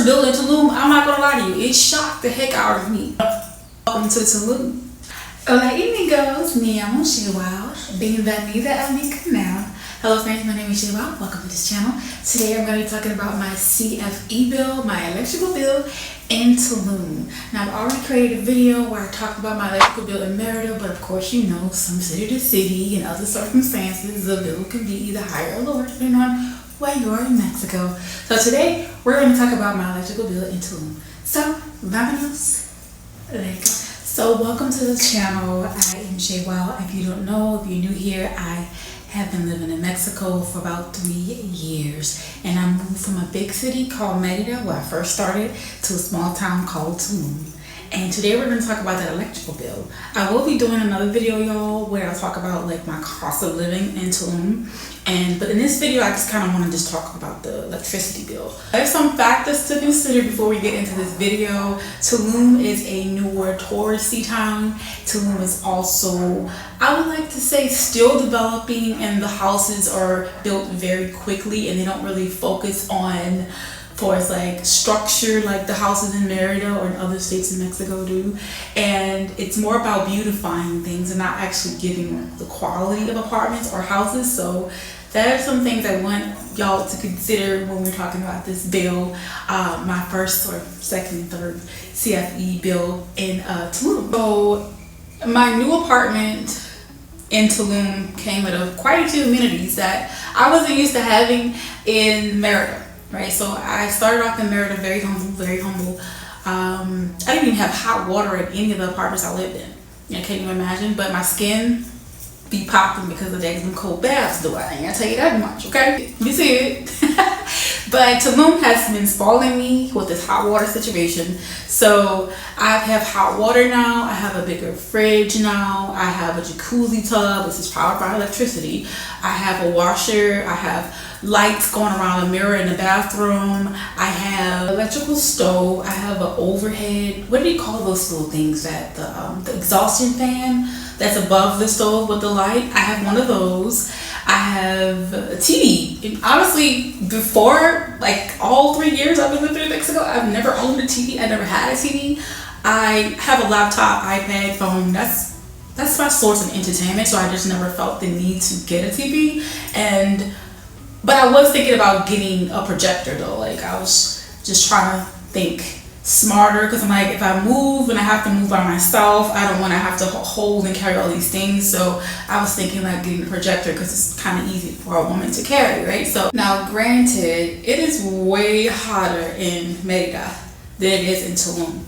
first bill in Tulum, I'm not gonna lie to you, it shocked the heck out of me. Welcome to Tulum. Hola Amigos, me llamo Shewa. Bienvenida a mi canal. Hello friends, my name is Shewa. Welcome to this channel. Today I'm going to be talking about my CFE bill, my electrical bill in Tulum. Now I've already created a video where I talked about my electrical bill in Mérida, but of course you know, some city to city and other circumstances, the bill can be either higher or lower depending on where you are in Mexico. So today we're going to talk about my electrical bill in Tulum. So, vámonos. Let's go. So welcome to the channel. I am Shewa. If you don't know, if you're new here, I have been living in Mexico for about 3 years, and I moved from a big city called Mérida, where I first started, to a small town called Tulum. And today we're going to talk about that electrical bill. I will be doing another video, y'all, where I talk about like my cost of living in Tulum. But in this video, I just kind of want to just talk about the electricity bill. There's some factors to consider before we get into this video. Tulum is a newer touristy town. Tulum is also, I would like to say, still developing, and the houses are built very quickly and they don't really focus on for its like structure like the houses in Mérida or in other states in Mexico do. And it's more about beautifying things and not actually giving the quality of apartments or houses. So that are some things I want y'all to consider when we're talking about this bill, my first or second and third CFE bill in Tulum. So my new apartment in Tulum came with quite a few amenities that I wasn't used to having in Mérida. Right, so I started off in Mérida very humble. I didn't even have hot water at any of the apartments I lived in. Can't even imagine. But my skin be popping because of the cold baths, though. I ain't gonna tell you that much, okay? You see it. But Tulum has been spoiling me with this hot water situation. So I have hot water now. I have a bigger fridge now. I have a jacuzzi tub, which is powered by electricity. I have a washer. I have lights going around the mirror in the bathroom. I have electrical stove. I have an overhead, what do you call those little things, that the exhaustion fan that's above the stove with the light? I have one of those. I have a TV. And honestly, before like all 3 years I've been living in Mexico, I've never owned a TV. I never had a TV. I have a laptop, iPad, phone. That's my source of entertainment. So I just never felt the need to get a TV. But I was thinking about getting a projector though. Like I was just trying to think smarter, because I'm like, if I move and I have to move by myself, I don't want to have to hold and carry all these things. So I was thinking like getting a projector because it's kind of easy for a woman to carry, right? So now granted, it is way hotter in Mérida than it is in Tulum.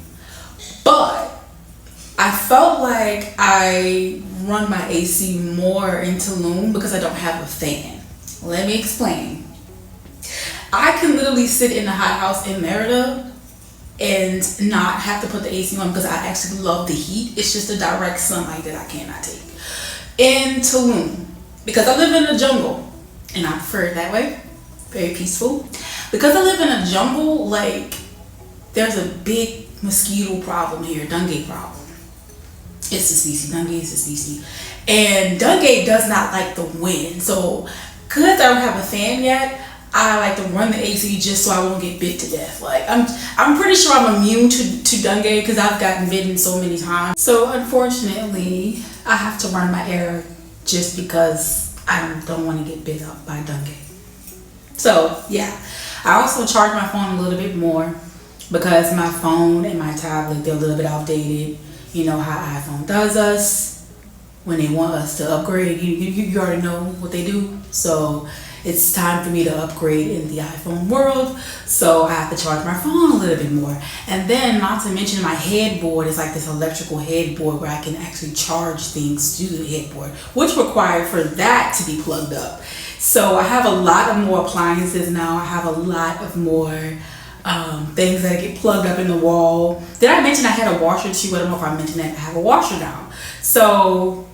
But I felt like I run my AC more in Tulum because I don't have a fan. Let me explain. I can literally sit in the hot house in Mérida and not have to put the AC on because I actually love the heat. It's just the direct sunlight that I cannot take. In Tulum, because I live in a jungle and I prefer it that way, very peaceful. Because I live in a jungle, like there's a big mosquito problem here, dengue problem. It's the species, dengue is the species. And dengue does not like the wind. So because I don't have a fan yet, I like to run the AC just so I won't get bit to death. Like I'm pretty sure I'm immune to dengue because I've gotten bitten so many times. So unfortunately, I have to run my air just because I don't want to get bit up by dengue. So yeah, I also charge my phone a little bit more because my phone and my tablet, they're a little bit outdated. You know how iPhone does us when they want us to upgrade. You already know what they do. So it's time for me to upgrade in the iPhone world. So I have to charge my phone a little bit more. And then not to mention my headboard is like this electrical headboard where I can actually charge things to the headboard, which required for that to be plugged up. So I have a lot of more appliances now. I have a lot of more things that get plugged up in the wall. Did I mention I had a washer too? I don't know if I mentioned that. I have a washer now. So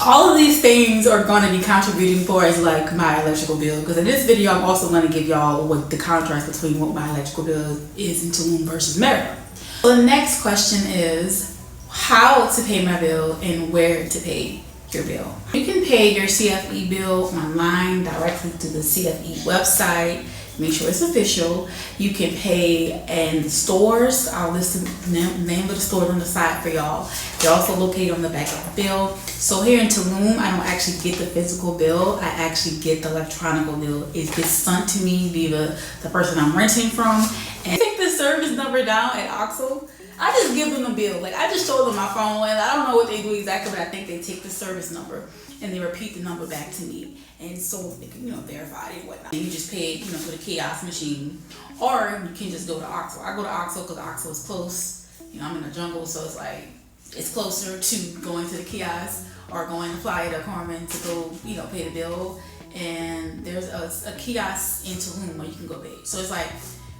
all of these things are going to be contributing towards like my electrical bill, because in this video I'm also going to give y'all what the contrast between what my electrical bill is in Tulum versus Mérida. So the next question is how to pay my bill and where to pay your bill. You can pay your CFE bill online directly through the CFE website. Make sure it's official. You can pay in the stores. I'll list the name of the stores on the side for y'all. They're also located on the back of the bill. So here in Tulum, I don't actually get the physical bill. I actually get the electronic bill. It gets sent to me via the person I'm renting from. And I take the service number down at Oxo. I just give them the bill. Like, I just show them my phone, and I don't know what they do exactly, but I think they take the service number and they repeat the number back to me, and so they can, verify it and whatnot. And you just pay, for the kiosk machine, or you can just go to Oxo. I go to Oxo because Oxo is close. I'm in the jungle, so it's like it's closer to going to the kiosk or going to Playa del Carmen to go, pay the bill. And there's a kiosk in Tulum where you can go pay. So it's like,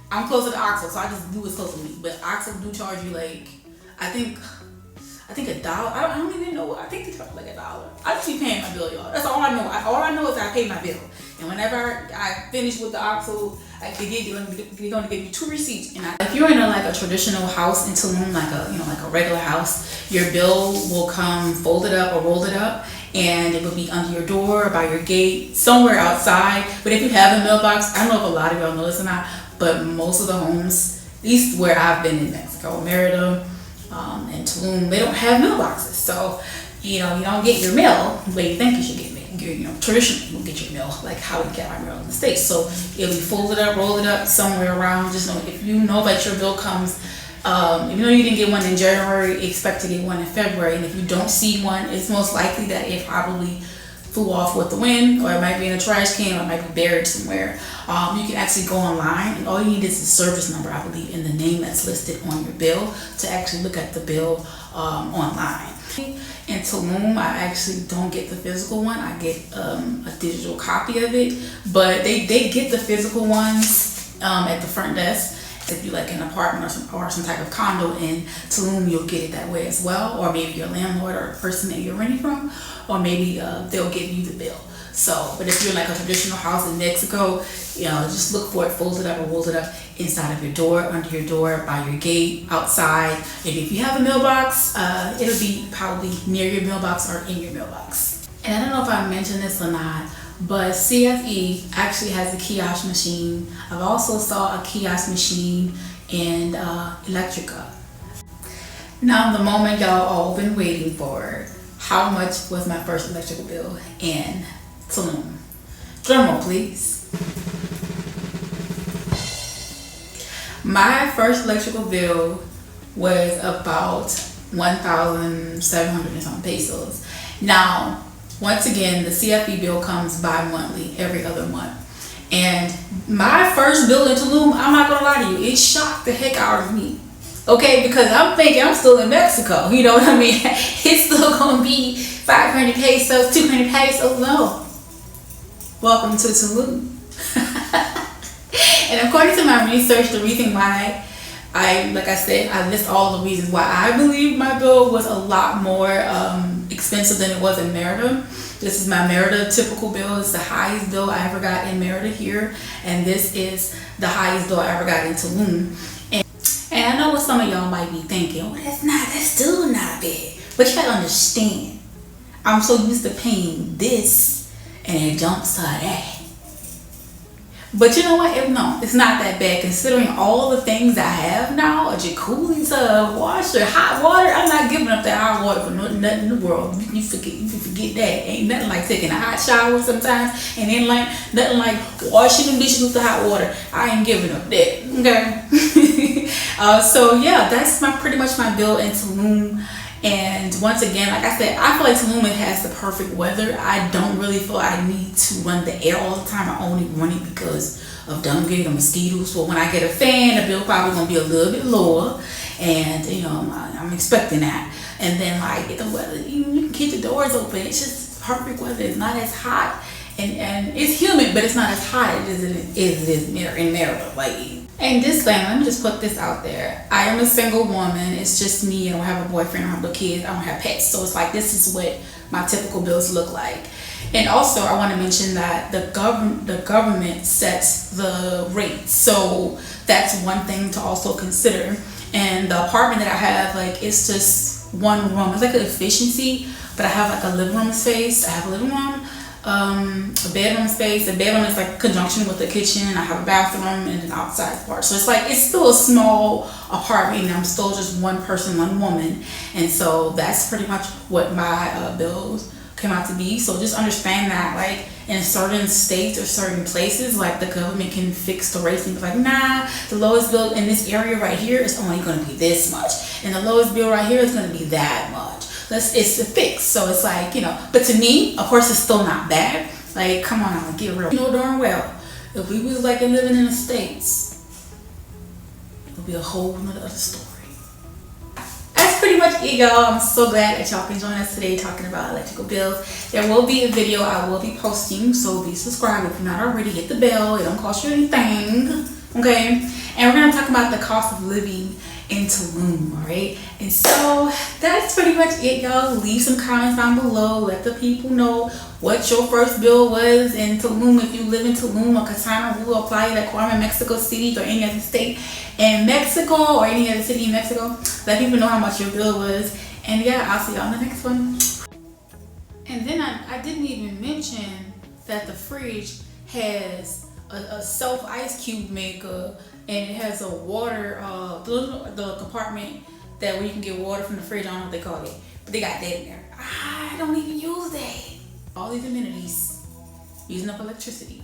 I'm closer to Oxo, so I just do what's close to me. But Oxo do charge you like, I think $1. I don't even know. I think they charge like $1. I just keep paying my bill, y'all. That's all I know. All I know is I pay my bill. And whenever I finish with the Oxo, they're gonna give you 2 receipts. And if you're in a traditional house in Tulum, like a regular house, your bill will come folded up or rolled it up, and it will be under your door or by your gate, somewhere outside. But if you have a mailbox, I don't know if a lot of y'all know this or not, but most of the homes, at least where I've been in Mexico, Mérida, and Tulum, they don't have mailboxes. So, you don't get your mail the way you think you should get mail. Traditionally, you'll get your mail like how we get our mail in the States. So it'll be folded up, rolled it up somewhere around. Just know if you know that your bill comes, even though you didn't get one in January, expect to get one in February. And if you don't see one, it's most likely that it probably flew off with the wind, or it might be in a trash can, or it might be buried somewhere. You can actually go online, and all you need is the service number, I believe, and the name that's listed on your bill to actually look at the bill online. In Tulum, I actually don't get the physical one. I get a digital copy of it, but they get the physical ones at the front desk. If you like an apartment or some type of condo in Tulum, you'll get it that way as well. Or maybe your landlord or person that you're renting from, or maybe they'll give you the bill. So, but if you're like a traditional house in Mexico, just look for it folded up or rolled it up inside of your door, under your door, by your gate, outside. And if you have a mailbox, it'll be probably near your mailbox or in your mailbox. And I don't know if I mentioned this or not, but CFE actually has a kiosk machine. I've also saw a kiosk machine in Electronical. Now the moment y'all all been waiting for, how much was my first electrical bill in Tulum? Drum roll, please. My first electrical bill was about 1,700 and some pesos. Now, once again, the CFE bill comes bi-monthly, every other month. And my first bill in Tulum, I'm not gonna lie to you, it shocked the heck out of me. Okay, because I'm thinking I'm still in Mexico, you know what I mean? It's still gonna be 500 pesos, 200 pesos, no. Welcome to Tulum. And according to my research, the reason why I list all the reasons why I believe my bill was a lot more expensive than it was in Mérida. This is my Mérida typical bill. It's the highest bill I ever got in Mérida here, and this is the highest bill I ever got in Tulum. And I know what some of y'all might be thinking, oh, that's still not bad. But you gotta understand, I'm so used to paying this, and it jumps to that. But you know what? No, it's not that bad considering all the things I have now: a jacuzzi, tub, washer, hot water. I'm not giving up that hot water for nothing in the world. You forget that. Ain't nothing like taking a hot shower sometimes, and then nothing like washing the dishes with the hot water. I ain't giving up that. Okay. So yeah, that's pretty much my bill in Tulum. And once again, like I said, I feel like Tulum has the perfect weather. I don't really feel I need to run the air all the time. I only run it because of dengue or mosquitoes. So when I get a fan, the bill probably gonna be a little bit lower, and I'm expecting that. And then like the weather, you can keep the doors open. It's just perfect weather. It's not as hot, and it's humid, but it's not as hot as it is in Mérida. And disclaimer, let me just put this out there. I am a single woman. It's just me. I don't have a boyfriend. I don't have no kids. I don't have pets. So it's like, this is what my typical bills look like. And also, I want to mention that the government sets the rate. So that's one thing to also consider. And the apartment that I have, it's just one room. It's like an efficiency, but I have like a living room space. I have a living room, a bedroom space. The bedroom is like conjunction with the kitchen. I have a bathroom and an outside part. So it's like, it's still a small apartment and I'm still just one person, one woman. And so that's pretty much what my bills came out to be. So just understand that, like, in certain states or certain places, like, the government can fix the rates and be like, nah, the lowest bill in this area right here is only going to be this much, and the lowest bill right here is going to be that much. It's a fix. So it's like, you know, but to me, of course, it's still not bad. Like, come on now, get real. You know darn well, if we was like living in the States, it would be a whole nother story. That's pretty much it, y'all. I'm so glad that y'all can join us today talking about electrical bills. There will be a video I will be posting, so be subscribed if you're not already. Hit the bell. It don't cost you anything, okay? And we're gonna talk about the cost of living in Tulum, alright? And so that's pretty much it, y'all. Leave some comments down below. Let the people know what your first bill was in Tulum. If you live in Tulum or Catana, who apply that requirement, Mexico City or any other state in Mexico or any other city in Mexico. Let people know how much your bill was. And yeah, I'll see y'all in the next one. And then I didn't even mention that the fridge has a self ice cube maker, and it has a water the compartment that where you can get water from the fridge. I don't know what they call it, but they got that in there. I don't even use that. All these amenities using up electricity.